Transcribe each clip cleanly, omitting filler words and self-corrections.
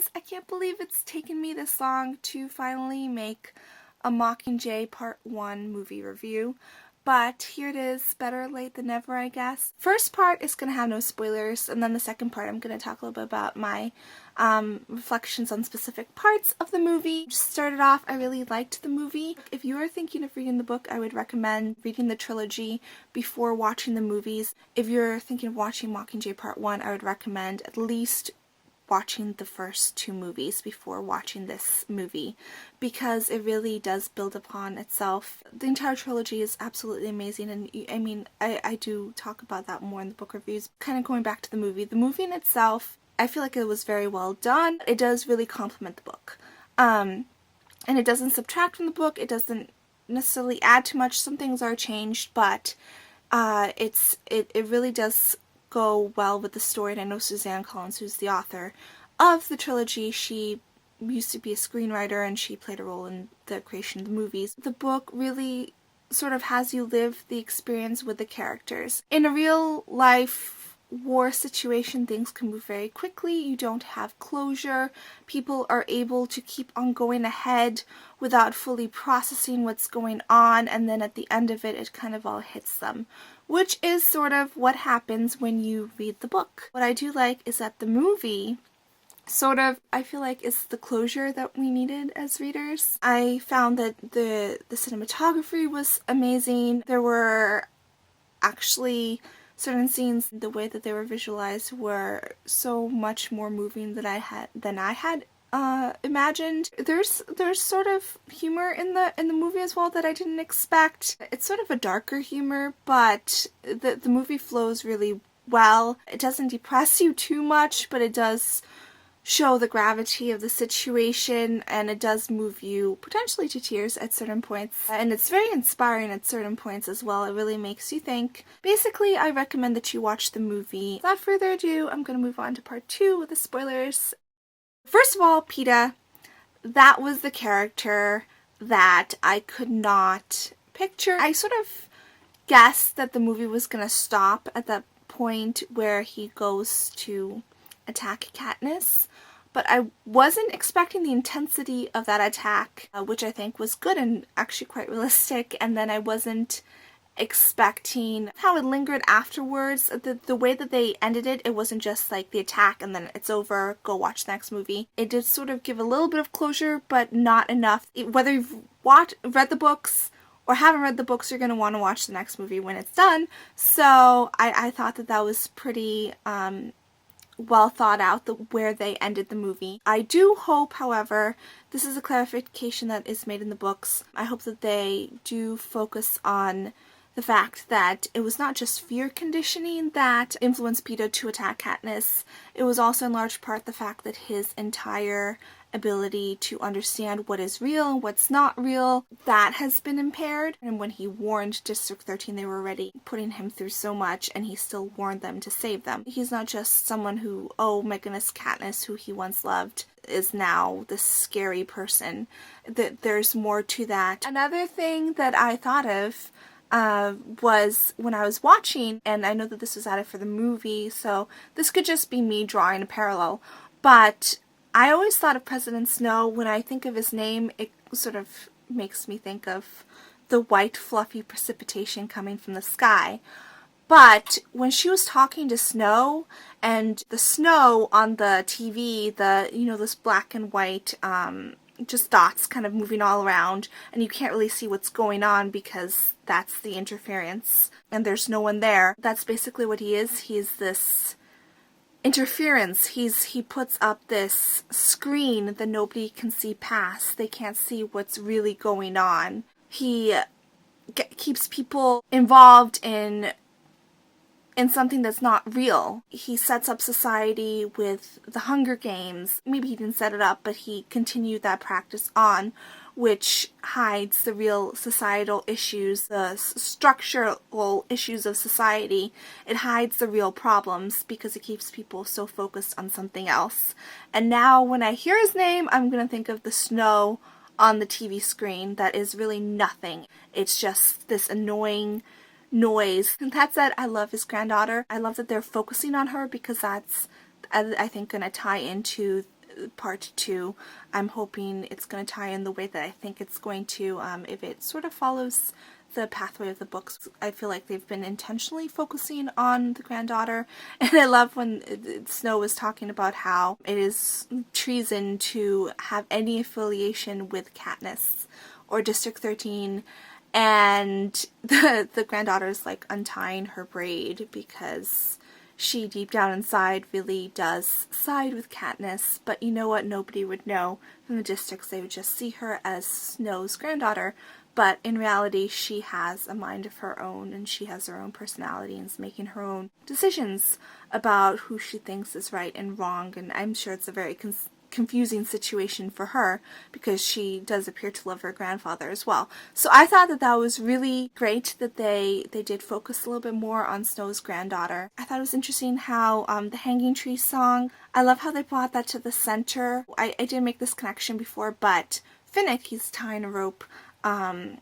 guys, I can't believe it's taken me this long to finally make a Mockingjay Part 1 movie review, but here it is, better late than never, I guess. First part is going to have no spoilers, and then the second part I'm going to talk a little bit about my reflections on specific parts of the movie. Just started off, I really liked the movie. If you are thinking of reading the book, I would recommend reading the trilogy before watching the movies. If you're thinking of watching Mockingjay Part 1, I would recommend at least watching the first two movies before watching this movie, because it really does build upon itself. The entire trilogy is absolutely amazing, and I do talk about that more in the book reviews. Kind of going back to the movie in itself, I feel like it was very well done. It does really complement the book. And it doesn't subtract from the book, it doesn't necessarily add too much. Some things are changed, but it really does go well with the story. And I know Suzanne Collins, who's the author of the trilogy, she used to be a screenwriter and she played a role in the creation of the movies. The book really sort of has you live the experience with the characters. In a real life war situation, things can move very quickly. You don't have closure. People are able to keep on going ahead without fully processing what's going on, and then at the end of it, it kind of all hits them, which is sort of what happens when you read the book. What I do like is that the movie sort of, I feel like, is the closure that we needed as readers. I found that the cinematography was amazing. There were actually certain scenes, the way that they were visualized were so much more moving than I had imagined. There's sort of humor in the movie as well that I didn't expect. It's sort of a darker humor, but the movie flows really well. It doesn't depress you too much, but it does show the gravity of the situation, and it does move you potentially to tears at certain points. And it's very inspiring at certain points as well. It really makes you think. Basically, I recommend that you watch the movie. Without further ado, I'm going to move on to part 2 with the spoilers. First of all, Peeta, that was the character that I could not picture. I sort of guessed that the movie was going to stop at that point where he goes to attack Katniss, but I wasn't expecting the intensity of that attack, which I think was good and actually quite realistic, and then I wasn't expecting how it lingered afterwards. The way that they ended it, it wasn't just like the attack and then it's over, go watch the next movie. It did sort of give a little bit of closure, but not enough. Whether you've read the books or haven't read the books, you're going to want to watch the next movie when it's done. So I thought that that was pretty well thought out, where they ended the movie. I do hope, however, this is a clarification that is made in the books. I hope that they do focus on the fact that it was not just fear conditioning that influenced Peeta to attack Katniss. It was also in large part the fact that his entire ability to understand what is real and what's not real, that has been impaired. And when he warned District 13, they were already putting him through so much, and he still warned them to save them. He's not just someone who, oh my goodness, Katniss, who he once loved, is now this scary person. There's more to that. Another thing that I thought of was when I was watching, and I know that this was added for the movie, so this could just be me drawing a parallel, but I always thought of President Snow. When I think of his name, it sort of makes me think of the white fluffy precipitation coming from the sky. But when she was talking to Snow, and the snow on the TV, this black and white just dots kind of moving all around, and you can't really see what's going on because that's the interference and there's no one there. That's basically what he is. He's this interference. He puts up this screen that nobody can see past. They can't see what's really going on. He keeps people involved in something that's not real. He sets up society with the Hunger Games. Maybe he didn't set it up, but he continued that practice on, which hides the real societal issues, the structural issues of society. It hides the real problems because it keeps people so focused on something else. And now when I hear his name, I'm going to think of the snow on the TV screen that is really nothing. It's just this annoying noise. And that said, I love his granddaughter. I love that they're focusing on her because that's, I think, going to tie into part 2. I'm hoping it's going to tie in the way that I think it's going to, if it sort of follows the pathway of the books. I feel like they've been intentionally focusing on the granddaughter, and I love when Snow was talking about how it is treason to have any affiliation with Katniss or District 13, and the granddaughter's like untying her braid because she deep down inside really does side with Katniss, but you know what, nobody would know from the districts. They would just see her as Snow's granddaughter, but in reality she has a mind of her own, and she has her own personality and is making her own decisions about who she thinks is right and wrong, and I'm sure it's a very confusing situation for her because she does appear to love her grandfather as well. So I thought that that was really great that they did focus a little bit more on Snow's granddaughter. I thought it was interesting how the Hanging Tree song, I love how they brought that to the center. I didn't make this connection before, but Finnick, he's tying a rope in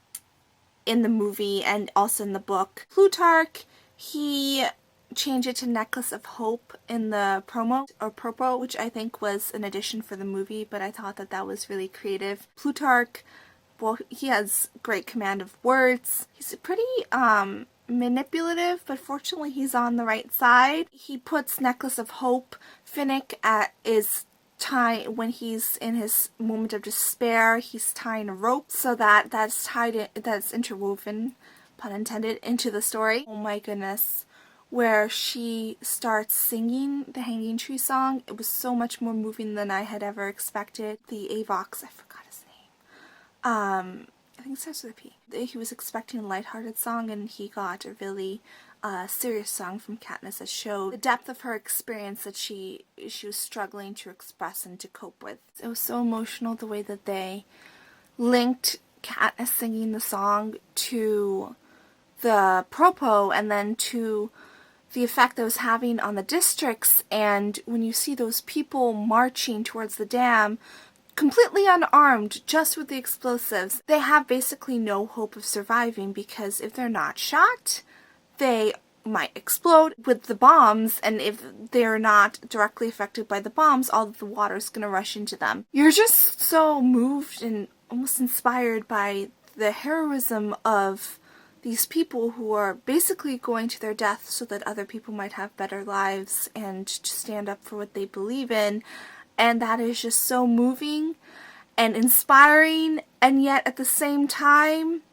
the movie and also in the book. Plutarch, he changed it to Necklace of Hope in the promo, or propo, which I think was an addition for the movie, but I thought that that was really creative. Plutarch, well, he has great command of words. He's pretty manipulative, but fortunately he's on the right side. He puts Necklace of Hope. Finnick is when he's in his moment of despair, he's tying a rope so that that's interwoven, pun intended, into the story. Oh my goodness. Where she starts singing the Hanging Tree song, it was so much more moving than I had ever expected. The Avox, I forgot his name. I think it starts with a P. He was expecting a lighthearted song, and he got a really serious song from Katniss that showed the depth of her experience that she was struggling to express and to cope with. It was so emotional the way that they linked Katniss singing the song to the propo and then to the effect that was having on the districts. And when you see those people marching towards the dam completely unarmed, just with the explosives, they have basically no hope of surviving, because if they're not shot, they might explode with the bombs, and if they're not directly affected by the bombs, all of the water is going to rush into them. You're just so moved and almost inspired by the heroism of these people who are basically going to their death so that other people might have better lives and to stand up for what they believe in. And that is just so moving and inspiring, and yet at the same time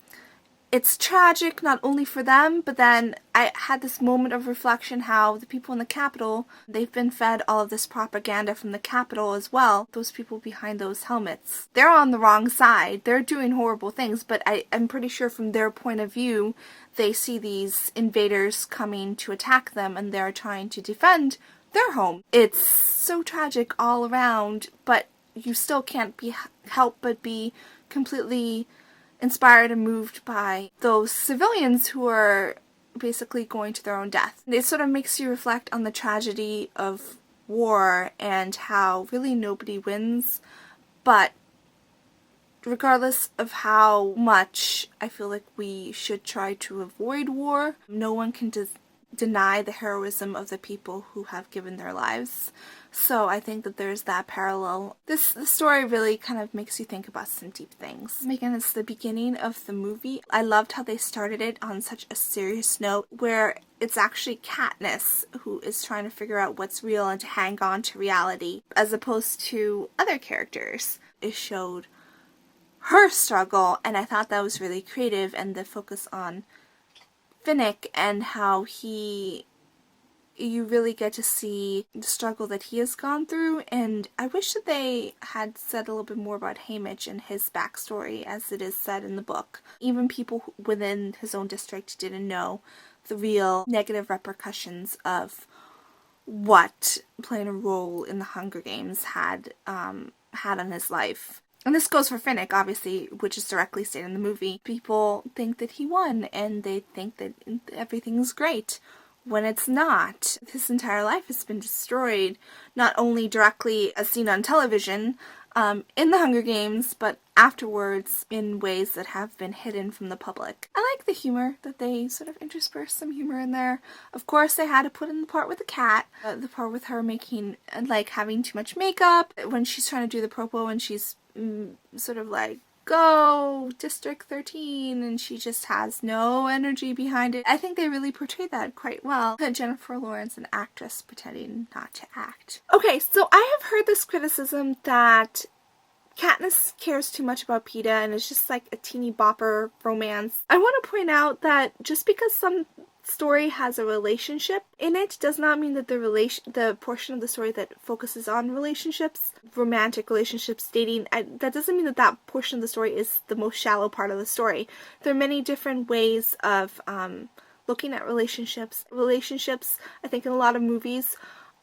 it's tragic, not only for them, but then I had this moment of reflection how the people in the Capitol, they've been fed all of this propaganda from the Capitol as well. Those people behind those helmets, they're on the wrong side. They're doing horrible things, but I'm pretty sure from their point of view, they see these invaders coming to attack them, and they're trying to defend their home. It's so tragic all around, but you still can't help but be completely inspired and moved by those civilians who are basically going to their own death. It sort of makes you reflect on the tragedy of war and how really nobody wins, but regardless of how much I feel like we should try to avoid war, no one can deny the heroism of the people who have given their lives. So I think that there's that parallel. This story really kind of makes you think about some deep things. Again, it's the beginning of the movie. I loved how they started it on such a serious note, where it's actually Katniss who is trying to figure out what's real and to hang on to reality, as opposed to other characters. It showed her struggle, and I thought that was really creative, and the focus on Finnick and how you really get to see the struggle that he has gone through. And I wish that they had said a little bit more about Haymitch and his backstory, as it is said in the book. Even people within his own district didn't know the real negative repercussions of what playing a role in the Hunger Games had on his life. And this goes for Finnick, obviously, which is directly stated in the movie. People think that he won, and they think that everything's great, when it's not. His entire life has been destroyed, not only directly as seen on television, in the Hunger Games, but afterwards in ways that have been hidden from the public. I like the humor that they sort of intersperse some humor in there. Of course, they had to put in the part with the cat, the part with her making, like, having too much makeup when she's trying to do the propo and she's sort of like, go District 13, and she just has no energy behind it. I think they really portrayed that quite well. Jennifer Lawrence, an actress pretending not to act. Okay, so I have heard this criticism that Katniss cares too much about Peeta and it's just like a teeny bopper romance. I want to point out that just because some story has a relationship in it does not mean that the portion of the story that focuses on relationships, romantic relationships, dating, that doesn't mean that that portion of the story is the most shallow part of the story. There are many different ways of looking at relationships. Relationships, I think in a lot of movies,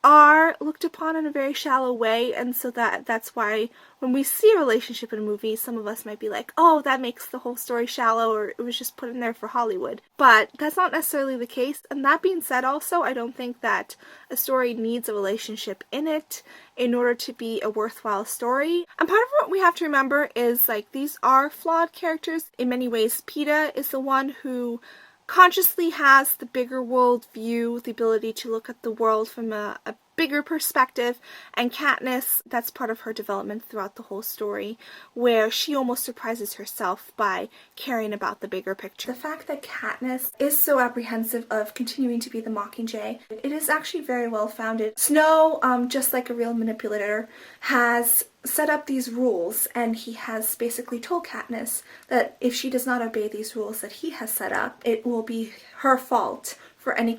are looked upon in a very shallow way, and so that's why when we see a relationship in a movie, some of us might be like, oh, that makes the whole story shallow, or it was just put in there for Hollywood. But that's not necessarily the case, and that being said also, I don't think that a story needs a relationship in it in order to be a worthwhile story. And part of what we have to remember is, like, these are flawed characters in many ways. Peeta is the one who consciously has the bigger world view, the ability to look at the world from a bigger perspective, and Katniss, that's part of her development throughout the whole story, where she almost surprises herself by caring about the bigger picture. The fact that Katniss is so apprehensive of continuing to be the Mockingjay, it is actually very well founded. Snow, just like a real manipulator, has set up these rules, and he has basically told Katniss that if she does not obey these rules that he has set up, it will be her fault for any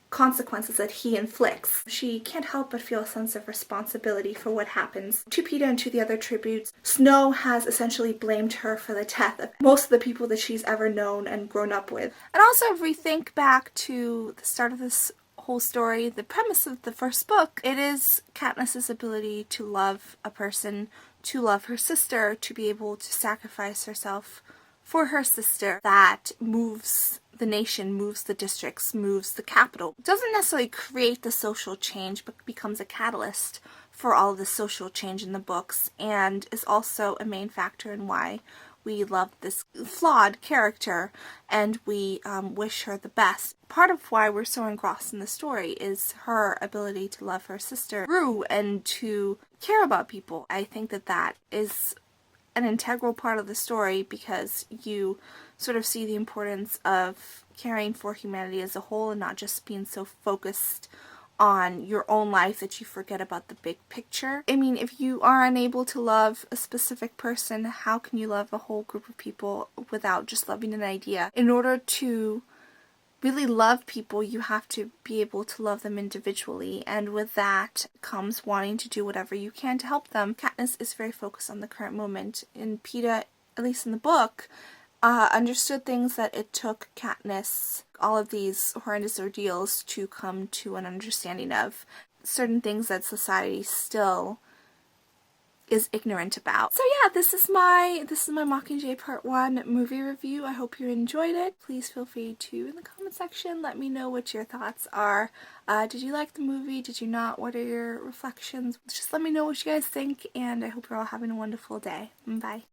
consequences that he inflicts. She can't help but feel a sense of responsibility for what happens to Peeta and to the other tributes. Snow has essentially blamed her for the death of most of the people that she's ever known and grown up with. And also, if we think back to the start of this whole story, the premise of the first book, it is Katniss's ability to love a person, to love her sister, to be able to sacrifice herself for her sister, that moves the nation, moves the districts, moves the capital. It doesn't necessarily create the social change, but becomes a catalyst for all of the social change in the books, and is also a main factor in why we love this flawed character and we wish her the best. Part of why we're so engrossed in the story is her ability to love her sister Rue and to care about people. I think that that is an integral part of the story because you sort of see the importance of caring for humanity as a whole and not just being so focused on your own life that you forget about the big picture. I mean, if you are unable to love a specific person, how can you love a whole group of people without just loving an idea? In order to really love people, you have to be able to love them individually, and with that comes wanting to do whatever you can to help them. Katniss is very focused on the current moment, and Peeta, at least in the book, understood things that it took Katniss all of these horrendous ordeals to come to an understanding of, certain things that society still is ignorant about. So yeah, this is my Mockingjay Part 1 movie review. I hope you enjoyed it. Please feel free to, in the comment section, let me know what your thoughts are. Did you like the movie? Did you not? What are your reflections? Just let me know what you guys think, and I hope you're all having a wonderful day. Bye.